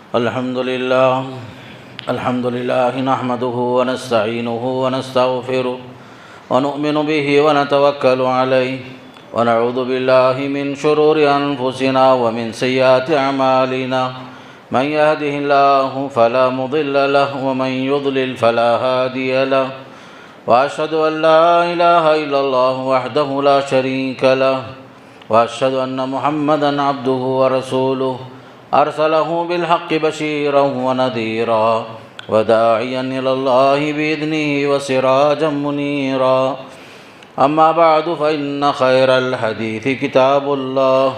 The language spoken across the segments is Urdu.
الحمد لله نحمده ونستعينه ونستغفره ونؤمن به ونتوكل عليه ونعوذ بالله من شرور أنفسنا ومن سيئات أعمالنا من يهده الله فلا مضل له ومن يضلل فلا هادي له وأشهد أن لا إله إلا الله وحده لا شريك له وأشهد أن محمدًا عبده ورسوله أرسله بالحق بشيرا ونذيرا وداعيا إلى الله بإذنه وسراجا منيرا أما بعد فإن خير الحديث كتاب الله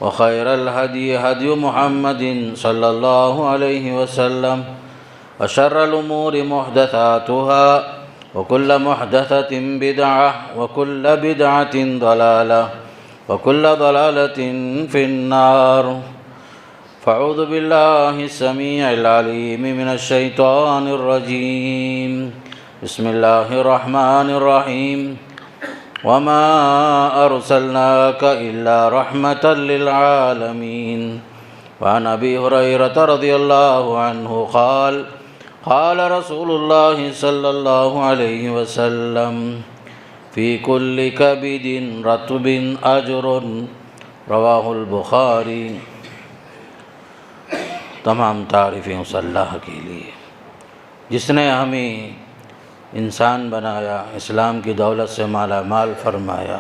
وخير الهدي هدي محمد صلى الله عليه وسلم وشر الأمور محدثاتها وكل محدثة بدعة وكل بدعة ضلالة وكل ضلالة في النار فأعوذ بالله السميع العليم من الشيطان الرجيم بسم الله الرحمن الرحيم وما أرسلناك إلا رحمة للعالمين وعن أبي هريرة رضي الله عنه قال قال رسول الله صلى الله عليه وسلم في كل كبد رطب أجر رواہ البخاری۔ تمام تعریفیں اس اللہ کے لیے جس نے ہمیں انسان بنایا، اسلام کی دولت سے مالا مال فرمایا،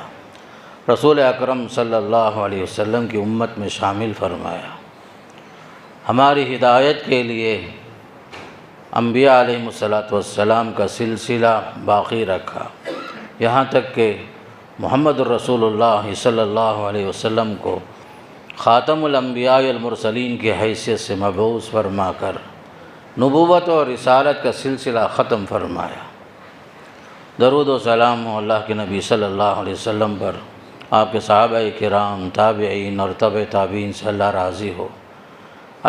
رسول اکرم صلی اللہ علیہ وسلم کی امت میں شامل فرمایا، ہماری ہدایت کے لیے انبیاء علیہ السلام کا سلسلہ باقی رکھا، یہاں تک کہ محمد الرسول اللہ صلی اللہ علیہ وسلم کو خاتم الانبیاء المرسلین کی حیثیت سے مبعوث فرما کر نبوت اور رسالت کا سلسلہ ختم فرمایا۔ درود و سلام ہو اللہ کے نبی صلی اللہ علیہ وسلم پر، آپ کے صحابہ کرام، تابعین اور تبع تابعین سے اللہ راضی ہو۔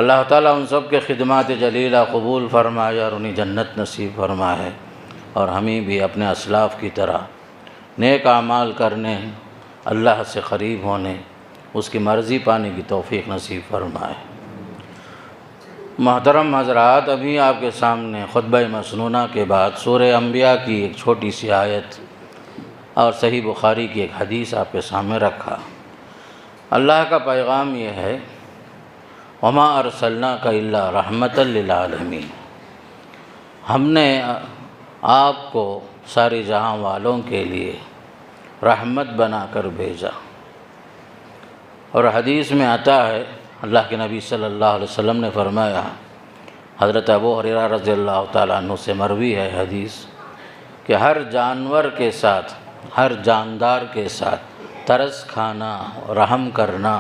اللہ تعالیٰ ان سب کے خدمات جلیلہ قبول فرمائے اور انہیں جنت نصیب فرمائے، اور ہمیں بھی اپنے اسلاف کی طرح نیک اعمال کرنے، اللہ سے قریب ہونے، اس کی مرضی پانے کی توفیق نصیب فرمائے۔ محترم حضرات، ابھی آپ کے سامنے خطبہ مسنونہ کے بعد سورہ انبیاء کی ایک چھوٹی سی آیت اور صحیح بخاری کی ایک حدیث آپ کے سامنے رکھا۔ اللہ کا پیغام یہ ہے، وما ارسلناک الا رحمۃ للعالمین، ہم نے آپ کو سارے جہاں والوں کے لیے رحمت بنا کر بھیجا۔ اور حدیث میں آتا ہے، اللہ کے نبی صلی اللہ علیہ وسلم نے فرمایا، حضرت ابو ہریرہ رضی اللہ تعالیٰ عنہ سے مروی ہے حدیث، کہ ہر جانور کے ساتھ، ہر جاندار کے ساتھ ترس کھانا، رحم کرنا،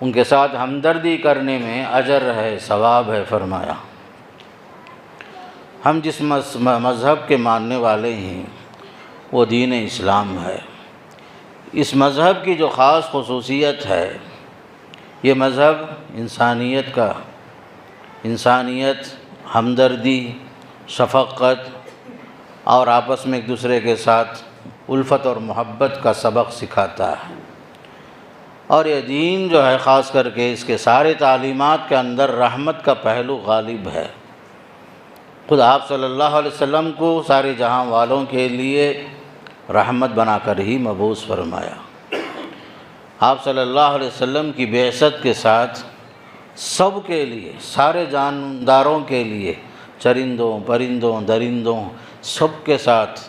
ان کے ساتھ ہمدردی کرنے میں اجر ہے، ثواب ہے فرمایا۔ ہم جس مذہب کے ماننے والے ہیں وہ دین اسلام ہے۔ اس مذہب کی جو خاص خصوصیت ہے، یہ مذہب انسانیت، ہمدردی، شفقت اور آپس میں ایک دوسرے کے ساتھ الفت اور محبت کا سبق سکھاتا ہے۔ اور یہ دین جو ہے، خاص کر کے اس کے سارے تعلیمات کے اندر رحمت کا پہلو غالب ہے۔ خود آپ صلی اللہ علیہ وسلم کو سارے جہاں والوں کے لیے رحمت بنا کر ہی مبعوث فرمایا۔ آپ صلی اللہ علیہ وسلم کی بعثت کے ساتھ سب کے لیے، سارے جانداروں کے لیے، چرندوں، پرندوں، درندوں، سب کے ساتھ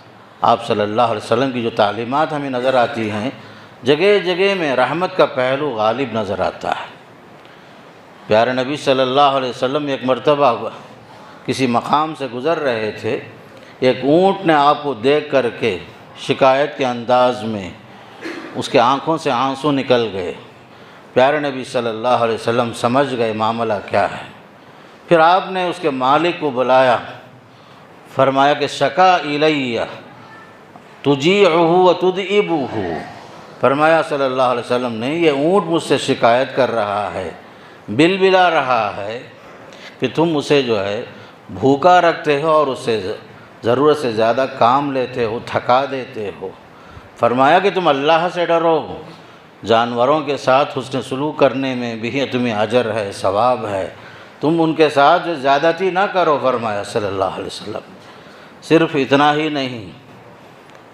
آپ صلی اللہ علیہ وسلم کی جو تعلیمات ہمیں نظر آتی ہیں، جگہ جگہ میں رحمت کا پہلو غالب نظر آتا ہے۔ پیارے نبی صلی اللہ علیہ وسلم ایک مرتبہ کسی مقام سے گزر رہے تھے، ایک اونٹ نے آپ کو دیکھ کر کے شکایت کے انداز میں اس کے آنکھوں سے آنسو نکل گئے۔ پیارے نبی صلی اللہ علیہ وسلم سمجھ گئے معاملہ کیا ہے۔ پھر آپ نے اس کے مالک کو بلایا، فرمایا کہ شکا الیہ تجیعہ وتدئبہ، فرمایا صلی اللہ علیہ وسلم نے، یہ اونٹ مجھ سے شکایت کر رہا ہے، بلا رہا ہے کہ تم اسے جو ہے بھوکا رکھتے ہو اور اسے ضرورت سے زیادہ کام لیتے ہو، تھکا دیتے ہو۔ فرمایا کہ تم اللہ سے ڈرو، جانوروں کے ساتھ حسن سلوک کرنے میں بھی تمہیں اجر ہے، ثواب ہے، تم ان کے ساتھ جو زیادتی نہ کرو فرمایا صلی اللہ علیہ وسلم۔ صرف اتنا ہی نہیں،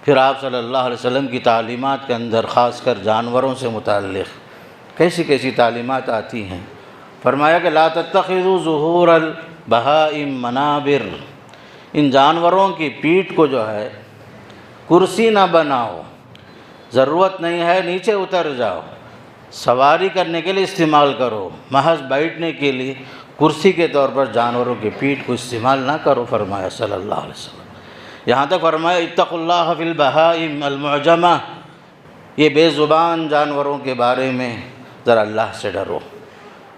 پھر آپ صلی اللہ علیہ وسلم کی تعلیمات کے اندر خاص کر جانوروں سے متعلق کیسی کیسی تعلیمات آتی ہیں۔ فرمایا کہ لا تتخذوا ظہور البہائم منابر، ان جانوروں کی پیٹھ کو جو ہے کرسی نہ بناؤ، ضرورت نہیں ہے نیچے اتر جاؤ، سواری کرنے کے لیے استعمال کرو، محض بیٹھنے کے لیے کرسی کے طور پر جانوروں کی پیٹھ کو استعمال نہ کرو فرمایا صلی اللہ علیہ وسلم۔ یہاں تک فرمایا اتقوا اللہ فی البہائم المعجمہ، یہ بے زبان جانوروں کے بارے میں ذرا اللہ سے ڈرو،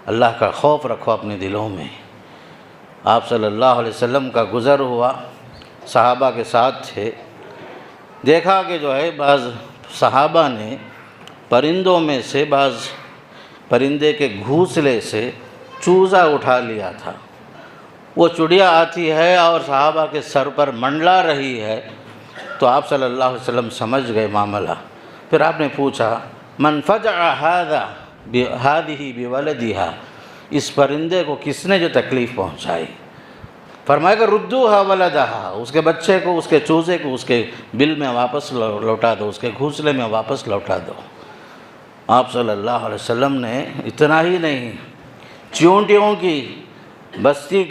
اللہ کا خوف رکھو اپنے دلوں میں۔ آپ صلی اللہ علیہ وسلم کا گزر ہوا، صحابہ کے ساتھ تھے، دیکھا کہ جو ہے بعض صحابہ نے پرندوں میں سے بعض پرندے کے گھونسلے سے چوزا اٹھا لیا تھا۔ وہ چڑیا آتی ہے اور صحابہ کے سر پر منڈلا رہی ہے، تو آپ صلی اللہ علیہ وسلم سمجھ گئے معاملہ۔ پھر آپ نے پوچھا من فجع هذه بولدها، اس پرندے کو کس نے جو تکلیف پہنچائی؟ فرمایا کہ ردوها ولدها، اس کے بچے کو، اس کے چوزے کو اس کے بل میں واپس لوٹا دو، اس کے گھونسلے میں واپس لوٹا دو۔ آپ صلی اللہ علیہ وسلم نے اتنا ہی نہیں، چیونٹیوں کی بستی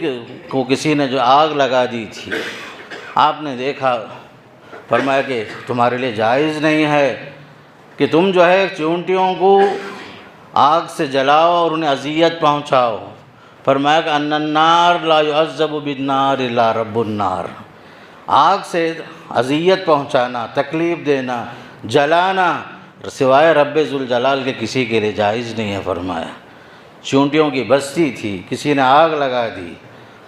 کو کسی نے جو آگ لگا دی تھی، آپ نے دیکھا، فرمایا کہ تمہارے لیے جائز نہیں ہے کہ تم جو ہے چیونٹیوں کو آگ سے جلاؤ اور انہیں اذیت پہنچاؤ۔ فرمایا کہ ان النار لا يعذب بالنار الا رب النار، آگ سے اذیت پہنچانا، تکلیف دینا، جلانا سوائے رب ذوالجلال کے کسی کے لیے جائز نہیں ہے فرمایا۔ چیونٹیوں کی بستی تھی، کسی نے آگ لگا دی،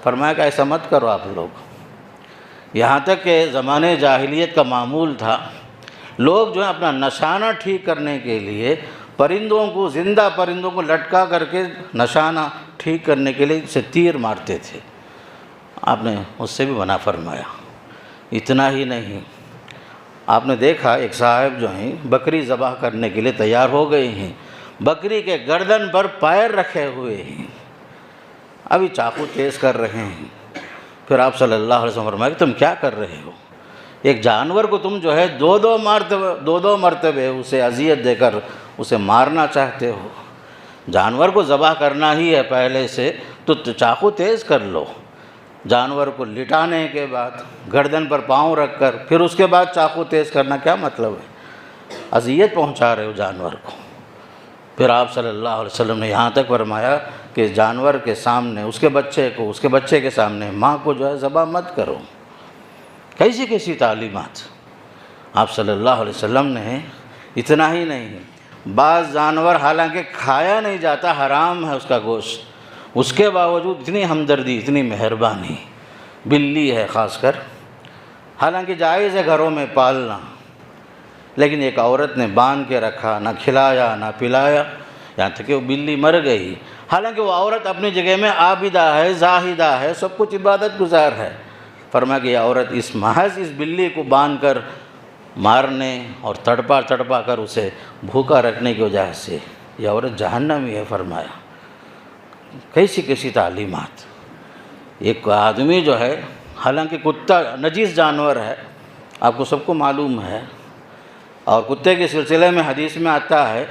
فرمایا کہ ایسا مت کرو آپ لوگ۔ یہاں تک کہ زمانے جاہلیت کا معمول تھا، لوگ جو ہے اپنا نشانہ ٹھیک کرنے کے لیے پرندوں کو، زندہ پرندوں کو لٹکا کر کے نشانہ ٹھیک کرنے کے لیے اسے تیر مارتے تھے، آپ نے اس سے بھی منع فرمایا۔ اتنا ہی نہیں، آپ نے دیکھا ایک صاحب جو ہیں بکری ذبح کرنے کے لیے تیار ہو گئے ہیں، بکری کے گردن پر پیر رکھے ہوئے ہیں، ابھی چاقو تیز کر رہے ہیں۔ پھر آپ صلی اللہ علیہ وسلم فرمایا کہ تم کیا کر رہے ہو؟ ایک جانور کو تم جو ہے دو مرتبے اسے اذیت دے کر اسے مارنا چاہتے ہو۔ جانور کو ذبح کرنا ہی ہے پہلے سے تو چاقو تیز کر لو، جانور کو لٹانے کے بعد گردن پر پاؤں رکھ کر پھر اس کے بعد چاقو تیز کرنا کیا مطلب ہے؟ اذیت پہنچا رہے ہو جانور کو۔ پھر آپ صلی اللہ علیہ وسلم نے یہاں تک فرمایا کہ جانور کے سامنے اس کے بچے کو، اس کے بچے کے سامنے ماں کو جو ہے ذبح مت کرو۔ کیسی کیسی تعلیمات آپ صلی اللہ علیہ وسلم نے۔ اتنا ہی نہیں، بعض جانور حالانکہ کھایا نہیں جاتا، حرام ہے اس کا گوشت، اس کے باوجود اتنی ہمدردی، اتنی مہربانی۔ بلی ہے خاص کر، حالانکہ جائز ہے گھروں میں پالنا، لیکن ایک عورت نے باندھ کے رکھا، نہ کھلایا نہ پلایا، یہاں تک کہ وہ بلی مر گئی۔ حالانکہ وہ عورت اپنی جگہ میں عابدہ ہے، زاہدہ ہے، سب کچھ عبادت گزار ہے۔ فرمایا کہ یہ عورت محض اس بلی کو باندھ کر مارنے اور تڑپا کر اسے بھوکا رکھنے کی وجہ سے یہ عورت جہنمی ہے فرمایا۔ کیسی کیسی تعلیمات۔ ایک آدمی جو ہے، حالانکہ کتا نجیس جانور ہے، آپ کو سب کو معلوم ہے، اور کتے کے سلسلے میں حدیث میں آتا ہے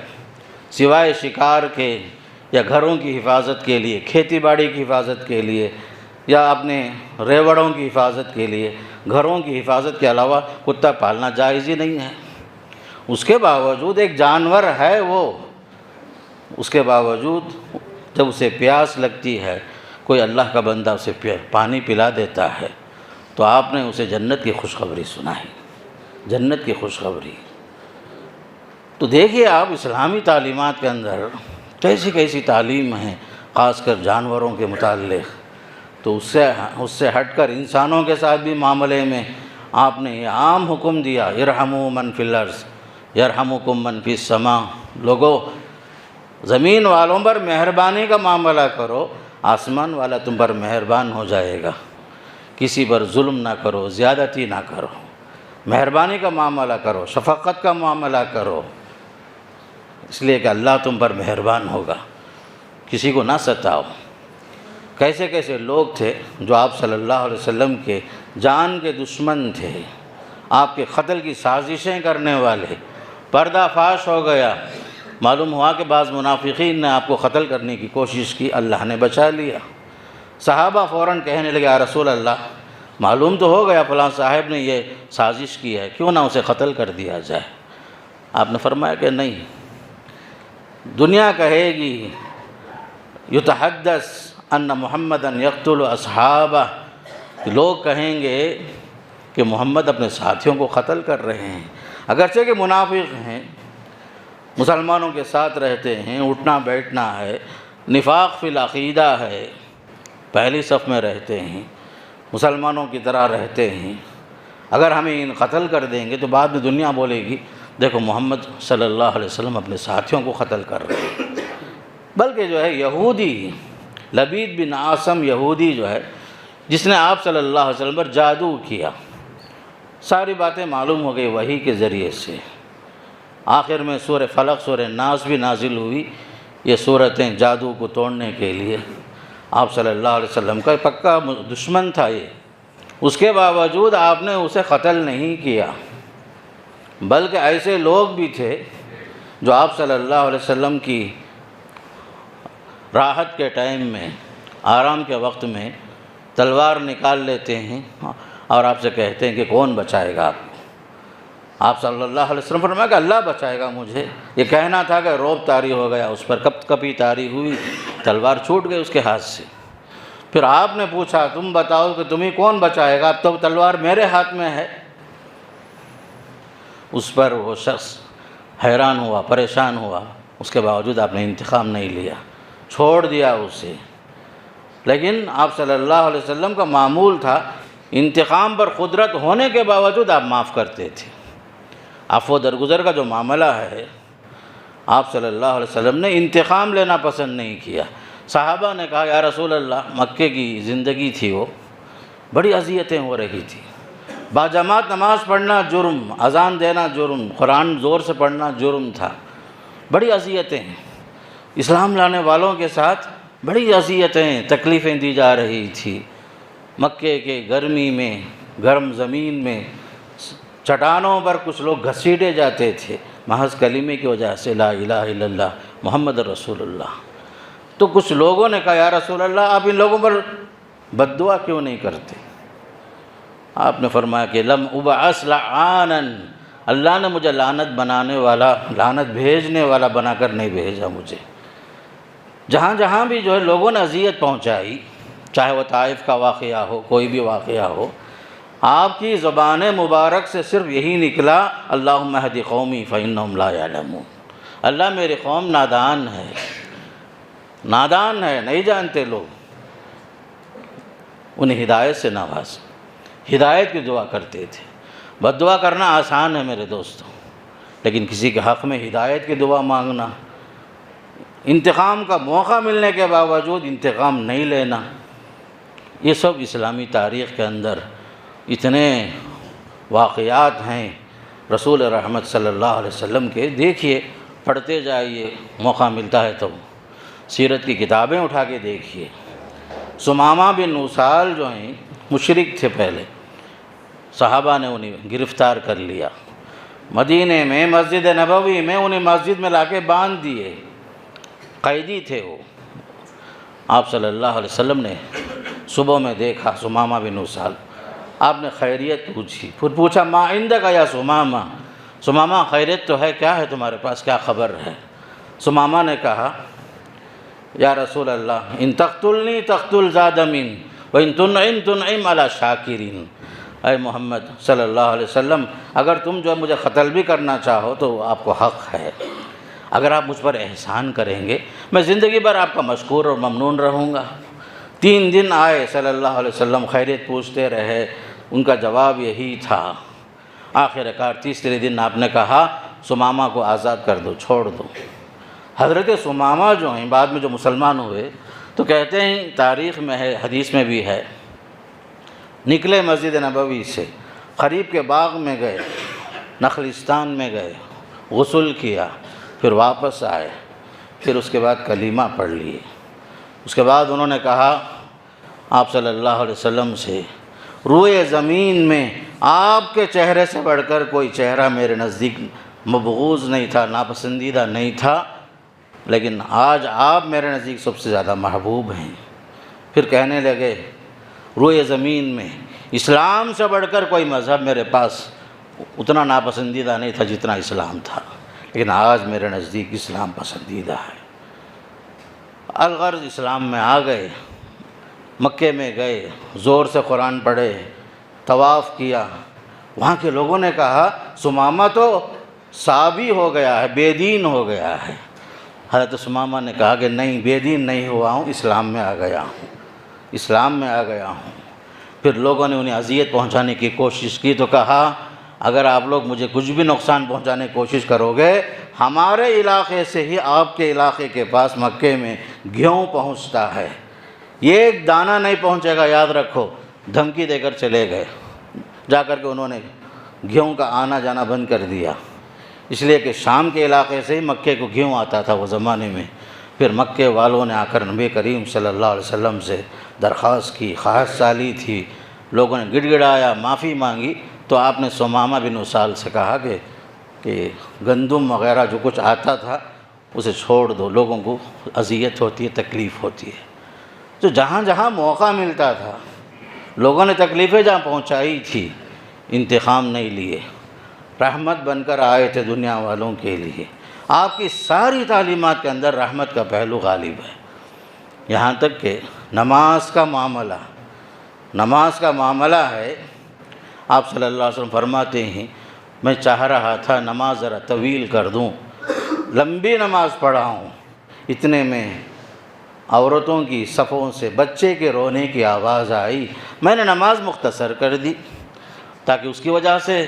سوائے شکار کے یا گھروں کی حفاظت کے لیے، کھیتی باڑی کی حفاظت کے لیے یا اپنے ریوڑوں کی حفاظت کے لیے، گھروں کی حفاظت کے علاوہ کتا پالنا جائز ہی نہیں ہے۔ اس کے باوجود ایک جانور ہے وہ، اس کے باوجود جب اسے پیاس لگتی ہے، کوئی اللہ کا بندہ اسے پانی پلا دیتا ہے تو آپ نے اسے جنت کی خوشخبری سنائی، جنت کی خوشخبری۔ تو دیکھیے آپ اسلامی تعلیمات کے اندر کیسی کیسی تعلیم ہیں، خاص کر جانوروں کے متعلق۔ تو اس سے ہٹ کر انسانوں کے ساتھ بھی معاملے میں آپ نے یہ عام حکم دیا، ارحموا من فی الارض یرحمکم من فی السماء، لوگو زمین والوں پر مہربانی کا معاملہ کرو، آسمان والا تم پر مہربان ہو جائے گا۔ کسی پر ظلم نہ کرو، زیادتی نہ کرو، مہربانی کا معاملہ کرو، شفقت کا معاملہ کرو، اس لیے کہ اللہ تم پر مہربان ہوگا۔ کسی کو نہ ستاؤ۔ کیسے کیسے لوگ تھے جو آپ صلی اللہ علیہ وسلم کے جان کے دشمن تھے، آپ کے قتل کی سازشیں کرنے والے۔ پردہ فاش ہو گیا، معلوم ہوا کہ بعض منافقین نے آپ کو قتل کرنے کی کوشش کی، اللہ نے بچا لیا۔ صحابہ فوراً کہنے لگے یا رسول اللہ، معلوم تو ہو گیا فلاں صاحب نے یہ سازش کی ہے، کیوں نہ اسے قتل کر دیا جائے؟ آپ نے فرمایا کہ نہیں، دنیا کہے گی یتحدث ان محمدً یقتل اصحابہ، کہ لوگ کہیں گے کہ محمد اپنے ساتھیوں کو قتل کر رہے ہیں، اگرچہ کہ منافق ہیں، مسلمانوں کے ساتھ رہتے ہیں، اٹھنا بیٹھنا ہے، نفاق فی العقیدہ ہے، پہلی صف میں رہتے ہیں، مسلمانوں کی طرح رہتے ہیں، اگر ہمیں ان قتل کر دیں گے تو بعد میں دنیا بولے گی دیکھو محمد صلی اللہ علیہ وسلم اپنے ساتھیوں کو قتل کر رہے ہیں۔ بلکہ جو ہے یہودی لبید بن عاصم یہودی جو ہے، جس نے آپ صلی اللہ علیہ وسلم پر جادو کیا، ساری باتیں معلوم ہو گئی وحی کے ذریعے سے۔ آخر میں سورہ فلق سورہ ناس بھی نازل ہوئی، یہ صورتیں جادو کو توڑنے کے لیے۔ آپ صلی اللہ علیہ وسلم کا پکا دشمن تھا یہ، اس کے باوجود آپ نے اسے قتل نہیں کیا، بلکہ ایسے لوگ بھی تھے جو آپ صلی اللہ علیہ وسلم کی راحت کے ٹائم میں، آرام کے وقت میں تلوار نکال لیتے ہیں اور آپ سے کہتے ہیں کہ کون بچائے گا آپ کو؟ آپ صلی اللہ علیہ وسلم فرمایا کہ اللہ بچائے گا مجھے۔ یہ کہنا تھا کہ روب طاری ہو گیا، اس پر کپ کپی طاری ہوئی، تلوار چھوٹ گئی اس کے ہاتھ سے۔ پھر آپ نے پوچھا تم بتاؤ کہ تمہیں کون بچائے گا، اب تو تلوار میرے ہاتھ میں ہے۔ اس پر وہ شخص حیران ہوا، پریشان ہوا، اس کے باوجود آپ نے انتقام نہیں لیا، چھوڑ دیا اسے۔ لیکن آپ صلی اللہ علیہ وسلم کا معمول تھا انتقام پر قدرت ہونے کے باوجود آپ معاف کرتے تھے۔ عفو درگزر کا جو معاملہ ہے، آپ صلی اللہ علیہ وسلم نے انتقام لینا پسند نہیں کیا۔ صحابہ نے کہا یا رسول اللہ، مکے کی زندگی تھی، وہ بڑی اذیتیں ہو رہی تھی، باجماعت نماز پڑھنا جرم، اذان دینا جرم، قرآن زور سے پڑھنا جرم تھا، بڑی اذیتیں، اسلام لانے والوں کے ساتھ بڑی اذیتیں تکلیفیں دی جا رہی تھی۔ مکے کے گرمی میں، گرم زمین میں، چٹانوں پر کچھ لوگ گھسیٹے جاتے تھے محض کلمے کی وجہ سے، لا الہ الا اللہ محمد رسول اللہ۔ تو کچھ لوگوں نے کہا یا رسول اللہ، آپ ان لوگوں پر بد دعا کیوں نہیں کرتے؟ آپ نے فرمایا کہ لم ابعث لعانا، اللہ نے مجھے لعنت بنانے والا، لعنت بھیجنے والا بنا کر نہیں بھیجا مجھے۔ جہاں جہاں بھی جو ہے لوگوں نے اذیت پہنچائی، چاہے وہ طائف کا واقعہ ہو، کوئی بھی واقعہ ہو، آپ کی زبان مبارک سے صرف یہی نکلا اللہم اہد قومی فإنہم لا یعلمون، اللہ میری قوم نادان ہے، نادان ہے، نہیں جانتے لوگ، انہیں ہدایت سے نواز، ہدایت کی دعا کرتے تھے۔ بد دعا کرنا آسان ہے میرے دوستوں، لیکن کسی کے حق میں ہدایت کی دعا مانگنا، انتقام کا موقع ملنے کے باوجود انتقام نہیں لینا، یہ سب اسلامی تاریخ کے اندر اتنے واقعات ہیں رسول رحمت صلی اللہ علیہ وسلم کے، دیکھیے، پڑھتے جائیے، موقع ملتا ہے تو سیرت کی کتابیں اٹھا کے دیکھیے۔ ثمامہ بن اسال جو ہیں مشرک تھے، پہلے صحابہ نے انہیں گرفتار کر لیا، مدینے میں مسجد نبوی میں انہیں مسجد میں لا کے باندھ دیے، قیدی تھے وہ۔ آپ صلی اللہ علیہ وسلم نے صبح میں دیکھا ثمامہ بن اسال، آپ نے خیریت پوچھی، پھر پوچھا ما عندک یا ثمامہ، ثمامہ خیریت تو ہے، کیا ہے تمہارے پاس، کیا خبر ہے؟ ثمامہ نے کہا یا رسول اللہ ان تقتلنی تقتل ذا دم وان تنعم تنعم علی شاکرین، اے محمد صلی اللہ علیہ وسلم، اگر تم جو ہے مجھے قتل بھی کرنا چاہو تو آپ کو حق ہے، اگر آپ مجھ پر احسان کریں گے میں زندگی بھر آپ کا مشکور اور ممنون رہوں گا۔ 3 دن آئے صلی اللہ علیہ وسلم، خیریت پوچھتے رہے، ان کا جواب یہی تھا۔ آخر کار تیسرے دن آپ نے کہا ثمامہ کو آزاد کر دو، چھوڑ دو۔ حضرت ثمامہ جو ہیں بعد میں جو مسلمان ہوئے تو کہتے ہیں، تاریخ میں ہے، حدیث میں بھی ہے، نکلے مسجد نبوی سے، قریب کے باغ میں گئے، نخلستان میں گئے، غسل کیا، پھر واپس آئے، پھر اس کے بعد کلمہ پڑھ لیے۔ اس کے بعد انہوں نے کہا آپ صلی اللہ علیہ وسلم سے روئے زمین میں آپ کے چہرے سے بڑھ کر کوئی چہرہ میرے نزدیک مبغوض نہیں تھا، ناپسندیدہ نہیں تھا، لیکن آج آپ میرے نزدیک سب سے زیادہ محبوب ہیں۔ پھر کہنے لگے روئے زمین میں اسلام سے بڑھ کر کوئی مذہب میرے پاس اتنا ناپسندیدہ نہیں تھا جتنا اسلام تھا، لیکن آج میرے نزدیک اسلام پسندیدہ ہے۔ الغرض اسلام میں آ گئے، مکے میں گئے، زور سے قرآن پڑھے، طواف کیا۔ وہاں کے لوگوں نے کہا ثمامہ تو صابی ہو گیا ہے، بے دین ہو گیا ہے۔ حضرت ثمامہ نے کہا کہ نہیں، بے دین نہیں ہوا ہوں، اسلام میں آ گیا ہوں، اسلام میں آ گیا ہوں۔ پھر لوگوں نے انہیں اذیت پہنچانے کی کوشش کی تو کہا اگر آپ لوگ مجھے کچھ بھی نقصان پہنچانے کی کوشش کرو گے، ہمارے علاقے سے ہی آپ کے علاقے کے پاس مکے میں گھیوں پہنچتا ہے، یہ ایک دانہ نہیں پہنچے گا، یاد رکھو۔ دھمکی دے کر چلے گئے، جا کر کے انہوں نے گھیوں کا آنا جانا بند کر دیا، اس لیے کہ شام کے علاقے سے ہی مکے کو گھیوں آتا تھا وہ زمانے میں۔ پھر مکے والوں نے آ کر نبی کریم صلی اللہ علیہ وسلم سے درخواست کی، خواہش سالی تھی، لوگوں نے گڑ گڑایا، معافی مانگی، تو آپ نے ثمامہ بن اسال سے کہا کہ گندم وغیرہ جو کچھ آتا تھا اسے چھوڑ دو، لوگوں کو اذیت ہوتی ہے، تکلیف ہوتی ہے۔ تو جہاں جہاں موقع ملتا تھا لوگوں نے تکلیفیں جہاں پہنچائی تھی، انتقام نہیں لیے، رحمت بن کر آئے تھے دنیا والوں کے لیے۔ آپ کی ساری تعلیمات کے اندر رحمت کا پہلو غالب ہے، یہاں تک کہ نماز کا معاملہ ہے۔ آپ صلی اللہ علیہ وسلم فرماتے ہیں میں چاہ رہا تھا نماز ذرا طویل کر دوں، لمبی نماز پڑھاؤں، اتنے میں عورتوں کی صفوں سے بچے کے رونے کی آواز آئی، میں نے نماز مختصر کر دی تاکہ اس کی وجہ سے،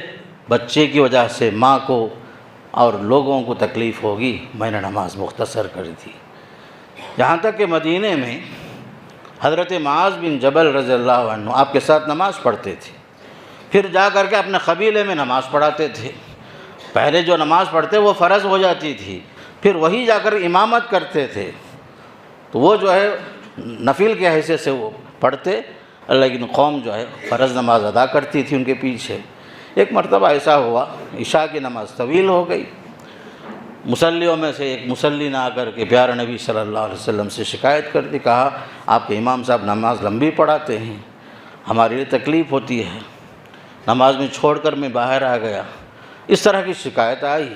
بچے کی وجہ سے ماں کو اور لوگوں کو تکلیف ہوگی، میں نے نماز مختصر کر دی۔ یہاں تک کہ مدینے میں حضرت معاذ بن جبل رضی اللہ عنہ آپ کے ساتھ نماز پڑھتے تھے، پھر جا کر کے اپنے قبیلے میں نماز پڑھاتے تھے۔ پہلے جو نماز پڑھتے وہ فرض ہو جاتی تھی، پھر وہی جا کر امامت کرتے تھے، تو وہ جو ہے نفل کی حیثیت سے وہ پڑھتے، لیکن قوم جو ہے فرض نماز ادا کرتی تھی ان کے پیچھے۔ ایک مرتبہ ایسا ہوا عشاء کی نماز طویل ہو گئی، مصلیوں میں سے ایک مصلی نے آ کر کے پیارے نبی صلی اللہ علیہ وسلم سے شکایت کر دی، کہا آپ کے امام صاحب نماز لمبی پڑھاتے ہیں، ہمارے لیے تکلیف ہوتی ہے، نماز میں چھوڑ کر میں باہر آ گیا۔ اس طرح کی شکایت آئی،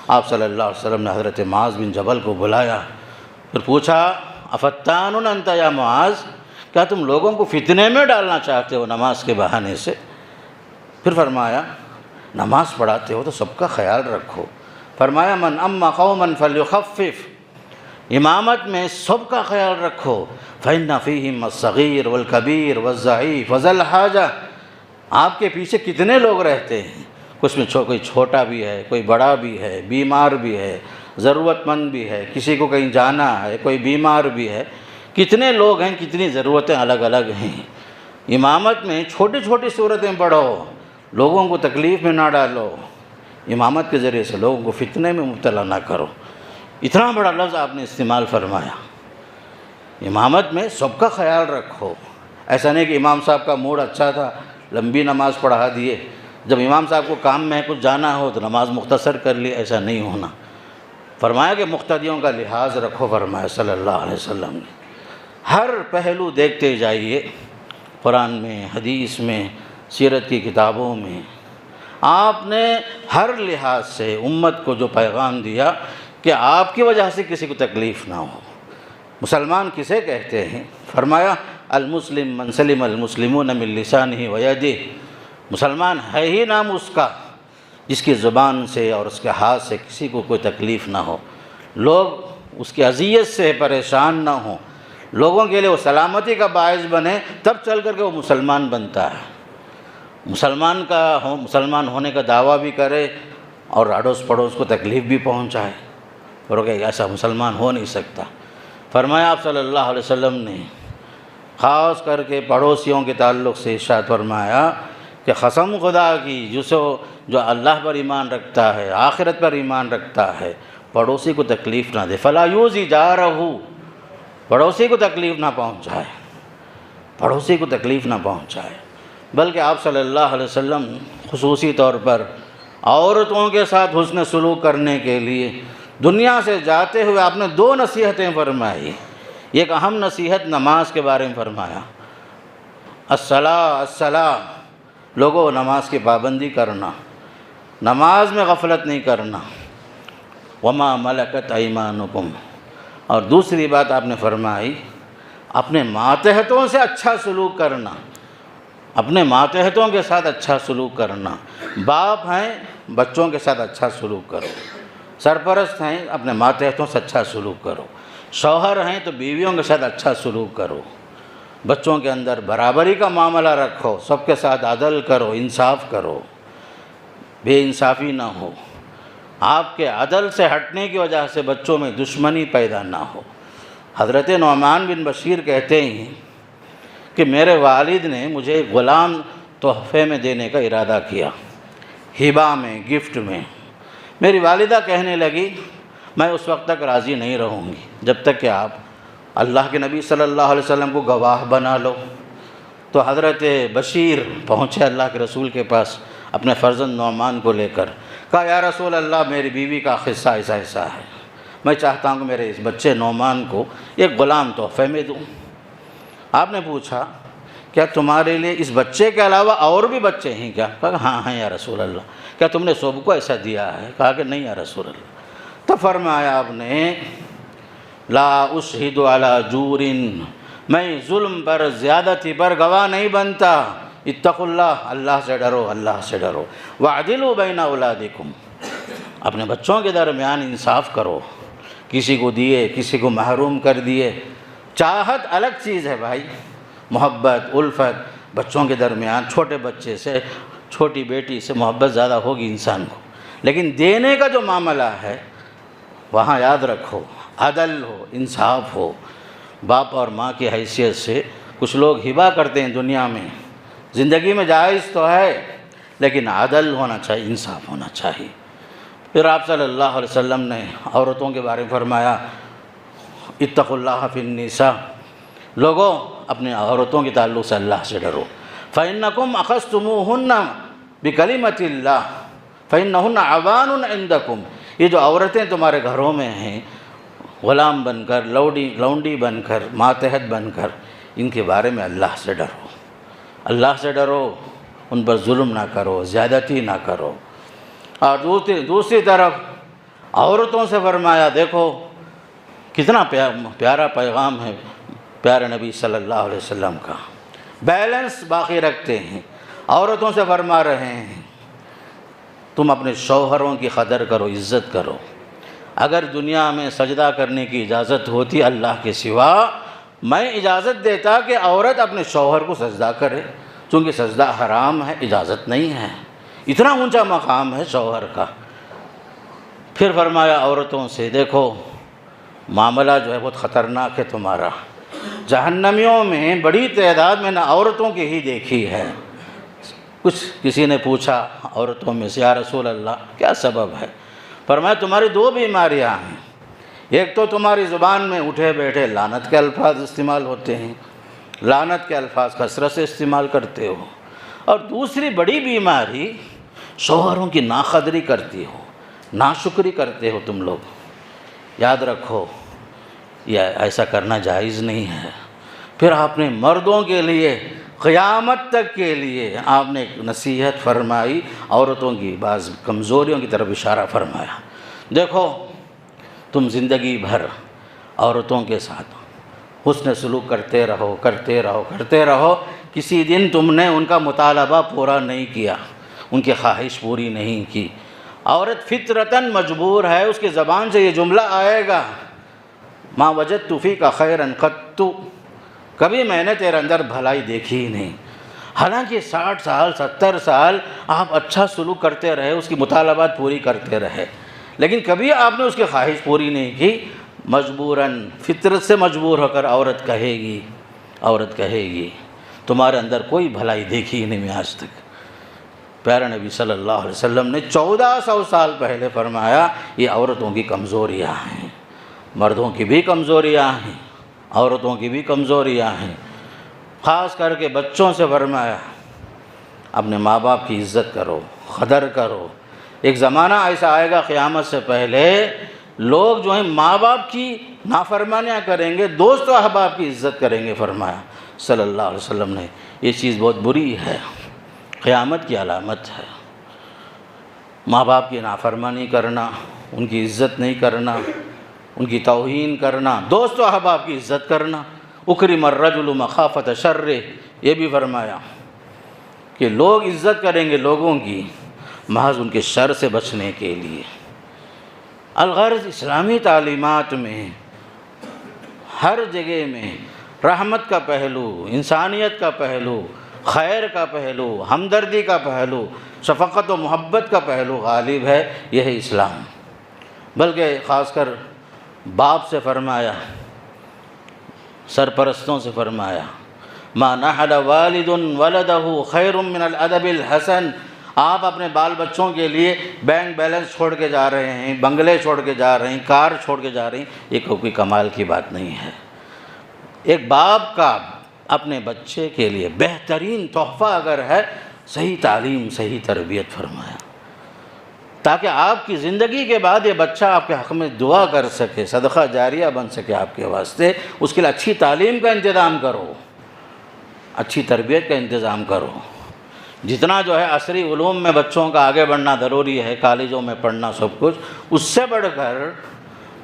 آپ صلی اللہ علیہ وسلم نے حضرت معاذ بن جبل کو بلایا، پھر پوچھا افتان انت یا معاذ، کیا تم لوگوں کو فتنے میں ڈالنا چاہتے ہو نماز کے بہانے سے؟ پھر فرمایا نماز پڑھاتے ہو تو سب کا خیال رکھو، فرمایا من اما قوما فلیخفف، امامت میں سب کا خیال رکھو، فإن فیہم الصغیر والکبیر والضعیف وذی الحاجہ، آپ کے پیچھے کتنے لوگ رہتے ہیں، کچھ میں کوئی چھوٹا بھی ہے، کوئی بڑا بھی ہے، بیمار بھی ہے، ضرورت مند بھی ہے، کسی کو کہیں جانا ہے، کوئی بیمار بھی ہے، کتنے لوگ ہیں، کتنی ضرورتیں الگ الگ ہیں۔ امامت میں چھوٹی چھوٹی صورتیں پڑھو، لوگوں کو تکلیف میں نہ ڈالو، امامت کے ذریعے سے لوگوں کو فتنے میں مبتلا نہ کرو۔ اتنا بڑا لفظ آپ نے استعمال فرمایا، امامت میں سب کا خیال رکھو۔ ایسا نہیں کہ امام صاحب کا موڈ اچھا تھا لمبی نماز پڑھا دیے، جب امام صاحب کو کام میں کچھ جانا ہو تو نماز مختصر کر لی، ایسا نہیں ہونا۔ فرمایا کہ مقتدیوں کا لحاظ رکھو، فرمایا صلی اللہ علیہ وسلم نے۔ ہر پہلو دیکھتے جائیے، قرآن میں، حدیث میں، سیرت کی کتابوں میں آپ نے ہر لحاظ سے امت کو جو پیغام دیا کہ آپ کی وجہ سے کسی کو تکلیف نہ ہو۔ مسلمان کسے کہتے ہیں؟ فرمایا المسلم من سلم المسلمون من لسانہ ویدہ، مسلمان ہے ہی نام اس کا جس کی زبان سے اور اس کے ہاتھ سے کسی کو کوئی تکلیف نہ ہو، لوگ اس کی اذیت سے پریشان نہ ہوں، لوگوں کے لیے وہ سلامتی کا باعث بنے، تب چل کر کے وہ مسلمان بنتا ہے۔ مسلمان ہونے کا دعویٰ بھی کرے اور اڑوس پڑوس کو تکلیف بھی پہنچائے، اور کہ ایسا مسلمان ہو نہیں سکتا۔ فرمایا آپ صلی اللہ علیہ وسلم نے خاص کر کے پڑوسیوں کے تعلق سے ارشاد فرمایا کہ قسم خدا کی جو اللہ پر ایمان رکھتا ہے، آخرت پر ایمان رکھتا ہے، پڑوسی کو تکلیف نہ دے، فلا یوزی جارہ، پڑوسی کو تکلیف نہ پہنچائے۔ پڑوسی کو تکلیف نہ پہنچائے، بلکہ آپ صلی اللہ علیہ وسلم خصوصی طور پر عورتوں کے ساتھ حسن سلوک کرنے کے لیے دنیا سے جاتے ہوئے آپ نے 2 نصیحتیں فرمائی۔ ایک اہم نصیحت نماز کے بارے میں فرمایا، الصلاۃ، لوگوں نماز کی پابندی کرنا، نماز میں غفلت نہیں کرنا، وما ملکت ایمانکم، اور دوسری بات آپ نے فرمائی اپنے ماتحتوں سے اچھا سلوک کرنا، اپنے ماتحتوں کے ساتھ اچھا سلوک کرنا۔ باپ ہیں بچوں کے ساتھ اچھا سلوک کرو، سرپرست ہیں اپنے ماتحتوں سے اچھا سلوک کرو، شوہر ہیں تو بیویوں کے ساتھ اچھا سلوک کرو، بچوں کے اندر برابری کا معاملہ رکھو، سب کے ساتھ عدل کرو، انصاف کرو، بے انصافی نہ ہو، آپ کے عدل سے ہٹنے کی وجہ سے بچوں میں دشمنی پیدا نہ ہو۔ حضرت نعمان بن بشیر کہتے ہیں کہ میرے والد نے مجھے ایک غلام تحفے میں دینے کا ارادہ کیا، ہبہ میں، گفٹ میں۔ میری والدہ کہنے لگی میں اس وقت تک راضی نہیں رہوں گی جب تک کہ آپ اللہ کے نبی صلی اللہ علیہ وسلم کو گواہ بنا لو۔ تو حضرت بشیر پہنچے اللہ کے رسول کے پاس اپنے فرزند نعمان کو لے کر، کہا یا رسول اللہ میری بیوی کا قصہ ایسا ہے، میں چاہتا ہوں کہ میرے اس بچے نعمان کو ایک غلام تحفے میں دوں۔ آپ نے پوچھا کیا تمہارے لیے اس بچے کے علاوہ اور بھی بچے ہیں کیا؟ کہا ہاں ہیں یا رسول اللہ۔ کیا تم نے سب کو ایسا دیا ہے؟ کہا کہ نہیں یا رسول اللہ۔ تو فرمایا آپ نے لا اشہد علی جور، میں ظلم پر زیادتی پر گواہ نہیں بنتا، اتقوا اللہ، اللہ سے ڈرو، اللہ سے ڈرو، واعدلوا بین اولادکم، اپنے بچوں کے درمیان انصاف کرو، کسی کو دیے کسی کو محروم کر دیے۔ چاہت الگ چیز ہے بھائی، محبت الفت بچوں کے درمیان، چھوٹے بچے سے چھوٹی بیٹی سے محبت زیادہ ہوگی انسان کو، لیکن دینے کا جو معاملہ ہے وہاں یاد رکھو عدل ہو، انصاف ہو۔ باپ اور ماں کی حیثیت سے کچھ لوگ ہبہ کرتے ہیں دنیا میں، زندگی میں جائز تو ہے لیکن عدل ہونا چاہیے، انصاف ہونا چاہیے۔ پھر آپ صلی اللہ علیہ وسلم نے عورتوں کے بارے میں فرمایا اتقوا اللہ فی النساء، لوگوں اپنے عورتوں کے تعلق سے اللہ سے ڈرو، فإنکم اخذتموہن بکلمۃ اللہ فإنہن عوان عندکم، یہ جو عورتیں تمہارے گھروں میں ہیں غلام بن کر، لونڈی بن کر، ماتحت بن کر، ان کے بارے میں اللہ سے ڈرو، اللہ سے ڈرو، ان پر ظلم نہ کرو، زیادتی نہ کرو۔ اور دوسری طرف عورتوں سے فرمایا دیکھو کتنا پیارا پیغام ہے پیارے نبی صلی اللہ علیہ وسلم کا، بیلنس باقی رکھتے ہیں۔ عورتوں سے فرما رہے ہیں تم اپنے شوہروں کی قدر کرو، عزت کرو۔ اگر دنیا میں سجدہ کرنے کی اجازت ہوتی اللہ کے سوا، میں اجازت دیتا کہ عورت اپنے شوہر کو سجدہ کرے، چونکہ سجدہ حرام ہے، اجازت نہیں ہے، اتنا اونچا مقام ہے شوہر کا۔ پھر فرمایا عورتوں سے دیکھو معاملہ جو ہے بہت خطرناک ہے تمہارا، جہنمیوں میں بڑی تعداد میں نے عورتوں کی ہی دیکھی ہے۔ کسی نے پوچھا عورتوں میں سے یا رسول اللہ کیا سبب ہے؟ فرمایا تمہاری 2 بیماریاں ہیں، ایک تو تمہاری زبان میں اٹھے بیٹھے لعنت کے الفاظ استعمال ہوتے ہیں، لعنت کے الفاظ کثرت سے استعمال کرتے ہو، اور دوسری بڑی بیماری شوہروں کی ناقدری کرتی ہو، ناشکری کرتے ہو تم لوگ۔ یاد رکھو یہ ایسا کرنا جائز نہیں ہے۔ پھر آپ نے مردوں کے لیے قیامت تک کے لیے آپ نے ایک نصیحت فرمائی، عورتوں کی بعض کمزوریوں کی طرف اشارہ فرمایا۔ دیکھو تم زندگی بھر عورتوں کے ساتھ حسن سلوک کرتے رہو، کسی دن تم نے ان کا مطالبہ پورا نہیں کیا، ان کی خواہش پوری نہیں کی۔ عورت فطرتاً مجبور ہے، اس کی زبان سے یہ جملہ آئے گا ما وجدت فیک خیرا قط، کبھی میں نے تیرے اندر بھلائی دیکھی ہی نہیں۔ حالانکہ 60 سال 70 سال آپ اچھا سلوک کرتے رہے، اس کی مطالبات پوری کرتے رہے، لیکن کبھی آپ نے اس کی خواہش پوری نہیں کی۔ مجبوراً فطرت سے مجبور ہو کر عورت کہے گی تمہارے اندر کوئی بھلائی دیکھی ہی نہیں میں آج تک۔ پیارے نبی صلی اللہ علیہ وسلم نے 1400 سال پہلے فرمایا یہ عورتوں کی کمزوریاں ہیں، مردوں کی بھی کمزوریاں ہیں، عورتوں کی بھی کمزوریاں ہیں۔ خاص کر کے بچوں سے فرمایا اپنے ماں باپ کی عزت کرو، قدر کرو۔ ایک زمانہ ایسا آئے گا قیامت سے پہلے لوگ جو ہیں ماں باپ کی نافرمانیاں کریں گے، دوست و احباب کی عزت کریں گے، فرمایا صلی اللہ علیہ وسلم نے۔ یہ چیز بہت بری ہے، قیامت کی علامت ہے۔ ماں باپ کی نافرمانی کرنا، ان کی عزت نہیں کرنا، ان کی توہین کرنا، دوست و احباب کی عزت کرنا۔ اکرم الرجل مخافۃ شرہ، یہ بھی فرمایا کہ لوگ عزت کریں گے لوگوں کی محض ان کے شر سے بچنے کے لیے۔ الغرض اسلامی تعلیمات میں ہر جگہ میں رحمت کا پہلو، انسانیت کا پہلو، خیر کا پہلو، ہمدردی کا پہلو، شفقت و محبت کا پہلو غالب ہے۔ یہ ہے اسلام۔ بلکہ خاص کر باپ سے فرمایا، سرپرستوں سے فرمایا ما نحل والد ولدہ خیر من الادب الحسن۔ آپ اپنے بال بچوں کے لیے بینک بیلنس چھوڑ کے جا رہے ہیں، بنگلے چھوڑ کے جا رہے ہیں، کار چھوڑ کے جا رہے ہیں، یہ کوئی کمال کی بات نہیں ہے۔ ایک باپ کا اپنے بچے کے لیے بہترین تحفہ اگر ہے صحیح تعلیم، صحیح تربیت، فرمایا تاکہ آپ کی زندگی کے بعد یہ بچہ آپ کے حق میں دعا کر سکے، صدقہ جاریہ بن سکے آپ کے واسطے۔ اس کے لیے اچھی تعلیم کا انتظام کرو، اچھی تربیت کا انتظام کرو۔ جتنا جو ہے عصری علوم میں بچوں کا آگے بڑھنا ضروری ہے، کالجوں میں پڑھنا سب کچھ، اس سے بڑھ کر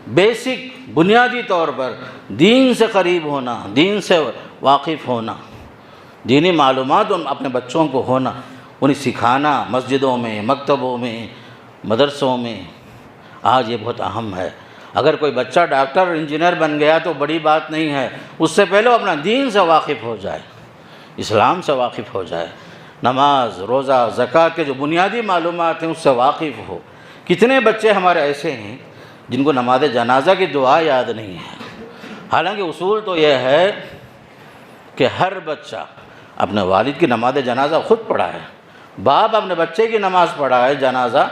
بیسک بنیادی طور پر دین سے قریب ہونا، دین سے واقف ہونا، دینی معلومات اپنے بچوں کو ہونا، انہیں سکھانا مسجدوں میں، مکتبوں میں، مدرسوں میں، آج یہ بہت اہم ہے۔ اگر کوئی بچہ ڈاکٹر انجینئر بن گیا تو بڑی بات نہیں ہے، اس سے پہلے اپنا دین سے واقف ہو جائے، اسلام سے واقف ہو جائے، نماز، روزہ، زکوٰۃ کے جو بنیادی معلومات ہیں اس سے واقف ہو۔ کتنے بچے ہمارے ایسے ہیں جن کو نماز جنازہ کی دعا یاد نہیں ہے، حالانکہ اصول تو یہ ہے کہ ہر بچہ اپنے والد کی نماز جنازہ خود پڑھا ہے، باپ اپنے بچے کی نماز پڑھا ہے جنازہ،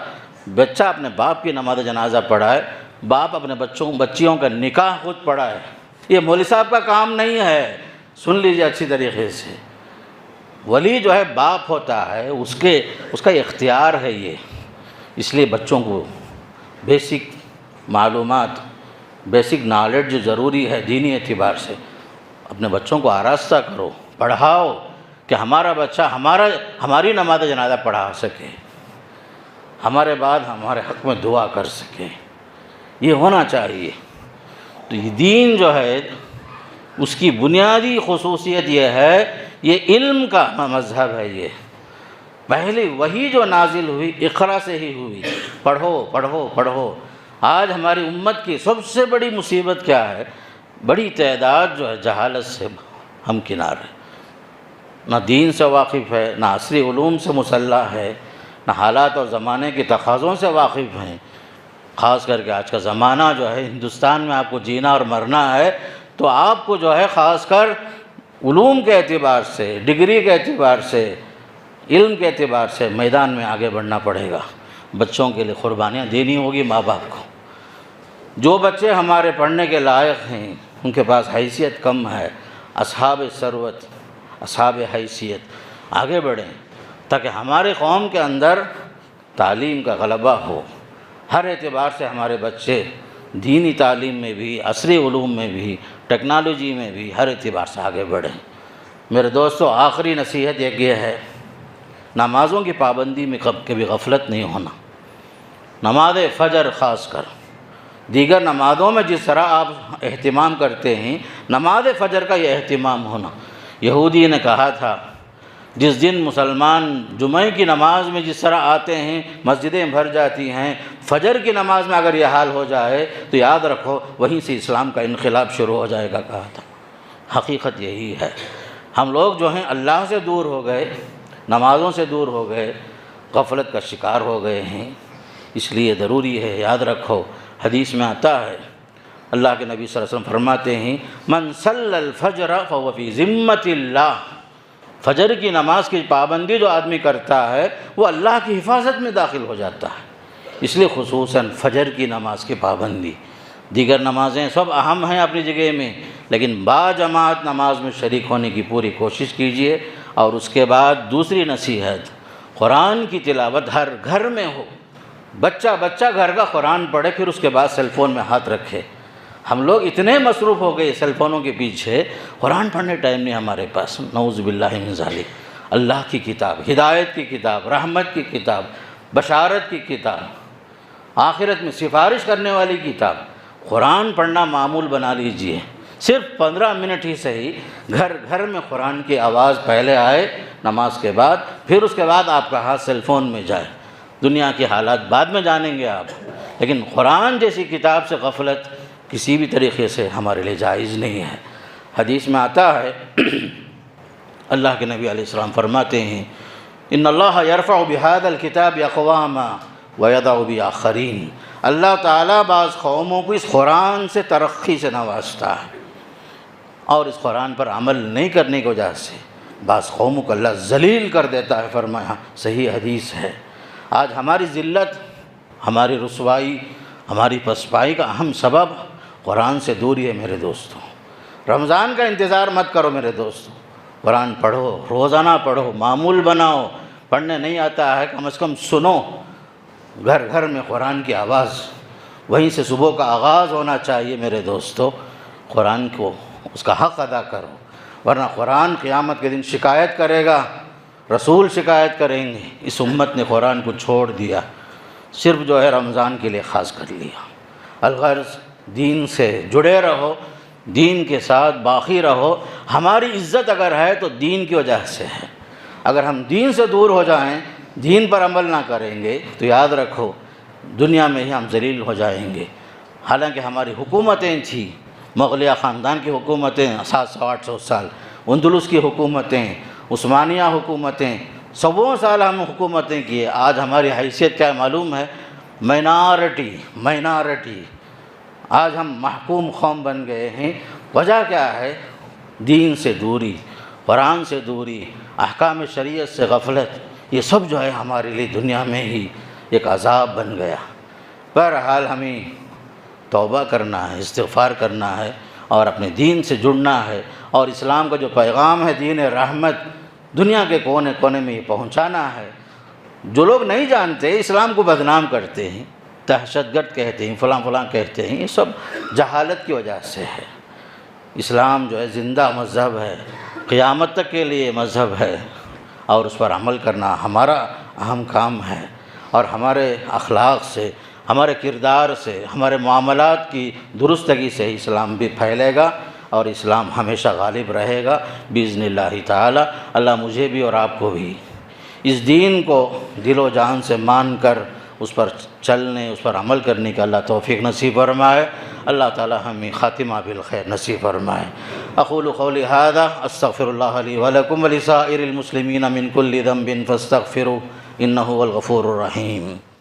بچہ اپنے باپ کی نماز جنازہ پڑھا ہے، باپ اپنے بچیوں کا نکاح خود پڑھا ہے۔ یہ مولوی صاحب کا کام نہیں ہے، سن لیجیے اچھی طریقے سے۔ ولی جو ہے باپ ہوتا ہے، اس کا اختیار ہے یہ۔ اس لیے بچوں کو بیسک معلومات، بیسک نالج جو ضروری ہے دینی اعتبار سے، اپنے بچوں کو آراستہ کرو، پڑھاؤ کہ ہمارا بچہ ہماری نماز جنازہ پڑھا سکے، ہمارے بعد ہمارے حق میں دعا کر سکے، یہ ہونا چاہیے۔ تو یہ دین جو ہے اس کی بنیادی خصوصیت یہ ہے، یہ علم کا مذہب ہے۔ یہ پہلی وحی جو نازل ہوئی اقرا سے ہی ہوئی، پڑھو پڑھو پڑھو۔ آج ہماری امت کی سب سے بڑی مصیبت کیا ہے؟ بڑی تعداد جو ہے جہالت سے ہمکنار ہے، نہ دین سے واقف ہے، نہ عصری علوم سے مسلح ہے، نہ حالات اور زمانے کے تقاضوں سے واقف ہیں۔ خاص کر کے آج کا زمانہ جو ہے، ہندوستان میں آپ کو جینا اور مرنا ہے تو آپ کو جو ہے خاص کر علوم کے اعتبار سے، ڈگری کے اعتبار سے، علم کے اعتبار سے میدان میں آگے بڑھنا پڑے گا۔ بچوں کے لیے قربانیاں دینی ہوگی ماں باپ کو۔ جو بچے ہمارے پڑھنے کے لائق ہیں، ان کے پاس حیثیت کم ہے، اصحاب ثروت، اصحاب حیثیت، آگے بڑھیں تاکہ ہمارے قوم کے اندر تعلیم کا غلبہ ہو۔ ہر اعتبار سے ہمارے بچے دینی تعلیم میں بھی، عصری علوم میں بھی، ٹیکنالوجی میں بھی، ہر اعتبار سے آگے بڑھیں۔ میرے دوستو، آخری نصیحت ایک یہ ہے، نمازوں کی پابندی میں کبھی غفلت نہیں ہونا۔ نماز فجر خاص کر، دیگر نمازوں میں جس طرح آپ اہتمام کرتے ہیں، نماز فجر کا یہ اہتمام ہونا۔ یہودی نے کہا تھا، جس دن مسلمان جمعہ کی نماز میں جس طرح آتے ہیں، مسجدیں بھر جاتی ہیں، فجر کی نماز میں اگر یہ حال ہو جائے تو یاد رکھو وہیں سے اسلام کا انقلاب شروع ہو جائے گا، کہا تھا۔ حقیقت یہی ہے، ہم لوگ جو ہیں اللہ سے دور ہو گئے، نمازوں سے دور ہو گئے، غفلت کا شکار ہو گئے ہیں۔ اس لیے ضروری ہے، یاد رکھو، حدیث میں آتا ہے، اللہ کے نبی صلی اللہ علیہ وسلم فرماتے ہیں، من صلی الفجر فهو فی ذمۃ اللہ۔ فجر کی نماز کی پابندی جو آدمی کرتا ہے وہ اللہ کی حفاظت میں داخل ہو جاتا ہے۔ اس لیے خصوصاً فجر کی نماز کی پابندی دیگر نمازیں سب اہم ہیں اپنی جگہ میں، لیکن با جماعت نماز میں شریک ہونے کی پوری کوشش کیجیے۔ اور اس کے بعد دوسری نصیحت، قرآن کی تلاوت ہر گھر میں ہو، بچہ گھر کا قرآن پڑھے، پھر اس کے بعد سیل فون میں ہاتھ رکھے۔ ہم لوگ اتنے مصروف ہو گئے سیل فونوں کے پیچھے، قرآن پڑھنے ٹائم نہیں ہمارے پاس۔ نعوذ باللہ من ذالک۔ اللہ کی کتاب، ہدایت کی کتاب، رحمت کی کتاب، بشارت کی کتاب، آخرت میں سفارش کرنے والی کتاب، قرآن پڑھنا معمول بنا لیجئے۔ صرف 15 منٹ ہی صحیح، گھر گھر میں قرآن کی آواز پہلے آئے نماز کے بعد، پھر اس کے بعد آپ کا ہاتھ سیل فون میں جائے۔ دنیا کے حالات بعد میں جانیں گے آپ، لیکن قرآن جیسی کتاب سے غفلت کسی بھی طریقے سے ہمارے لیے جائز نہیں ہے۔ حدیث میں آتا ہے، اللہ کے نبی علیہ السلام فرماتے ہیں، ان اللہ یرفع بہذا الکتاب اقواما ویضع بآخرین۔ اللہ تعالیٰ بعض قوموں کو اس قرآن سے ترقی سے نوازتا ہے، اور اس قرآن پر عمل نہیں کرنے کی وجہ سے بعض قوموں کو اللہ ذلیل کر دیتا ہے۔ فرمایا، صحیح حدیث ہے۔ آج ہماری ذلت، ہماری رسوائی، ہماری پسپائی کا اہم سبب قرآن سے دوری ہے میرے دوستوں۔ رمضان کا انتظار مت کرو میرے دوستوں، قرآن پڑھو، روزانہ پڑھو، معمول بناؤ۔ پڑھنے نہیں آتا ہے کم از کم سنو، گھر گھر میں قرآن کی آواز، وہیں سے صبح کا آغاز ہونا چاہیے میرے دوستوں۔ قرآن کو اس کا حق ادا کرو، ورنہ قرآن قیامت کے دن شکایت کرے گا، رسول شکایت کریں گے، اس امت نے قرآن کو چھوڑ دیا، صرف جو ہے رمضان کے لیے خاص کر لیا۔ الغرض دین سے جڑے رہو، دین کے ساتھ باقی رہو۔ ہماری عزت اگر ہے تو دین کی وجہ سے ہے۔ اگر ہم دین سے دور ہو جائیں، دین پر عمل نہ کریں گے، تو یاد رکھو دنیا میں ہی ہم ذلیل ہو جائیں گے۔ حالانکہ ہماری حکومتیں تھیں، مغلیہ خاندان کی حکومتیں 700-800 سال، اندلس کی حکومتیں، عثمانیہ حکومتیں، 100 سال ہم حکومتیں کیے۔ آج ہماری حیثیت کیا ہے معلوم ہے؟ مائنارٹی۔ آج ہم محکوم قوم بن گئے ہیں۔ وجہ کیا ہے؟ دین سے دوری، قرآن سے دوری، احکام شریعت سے غفلت، یہ سب جو ہے ہمارے لیے دنیا میں ہی ایک عذاب بن گیا۔ بہرحال ہمیں توبہ کرنا ہے، استغفار کرنا ہے، اور اپنے دین سے جڑنا ہے، اور اسلام کا جو پیغام ہے، دین رحمت، دنیا کے کونے کونے میں یہ پہنچانا ہے۔ جو لوگ نہیں جانتے اسلام کو بدنام کرتے ہیں، دہشت گرد کہتے ہیں، فلاں کہتے ہیں، یہ سب جہالت کی وجہ سے ہے۔ اسلام جو ہے زندہ مذہب ہے، قیامت تک کے لیے مذہب ہے، اور اس پر عمل کرنا ہمارا اہم کام ہے۔ اور ہمارے اخلاق سے، ہمارے کردار سے، ہمارے معاملات کی درستگی سے اسلام بھی پھیلے گا، اور اسلام ہمیشہ غالب رہے گا باذن اللہ تعالی۔ اللہ مجھے بھی اور آپ کو بھی اس دین کو دل و جان سے مان کر اس پر چلنے، اس پر عمل کرنے کا اللہ توفیق نصیب فرمائے۔ اللہ تعالی ہمیں خاتمہ بالخیر نصیب فرمائے۔ اقول قولی ھذا استغفر اللہ لی ولکم ولسائر المسلمین من کل ذنب فاستغفروہ انہ هو الغفور الرحیم۔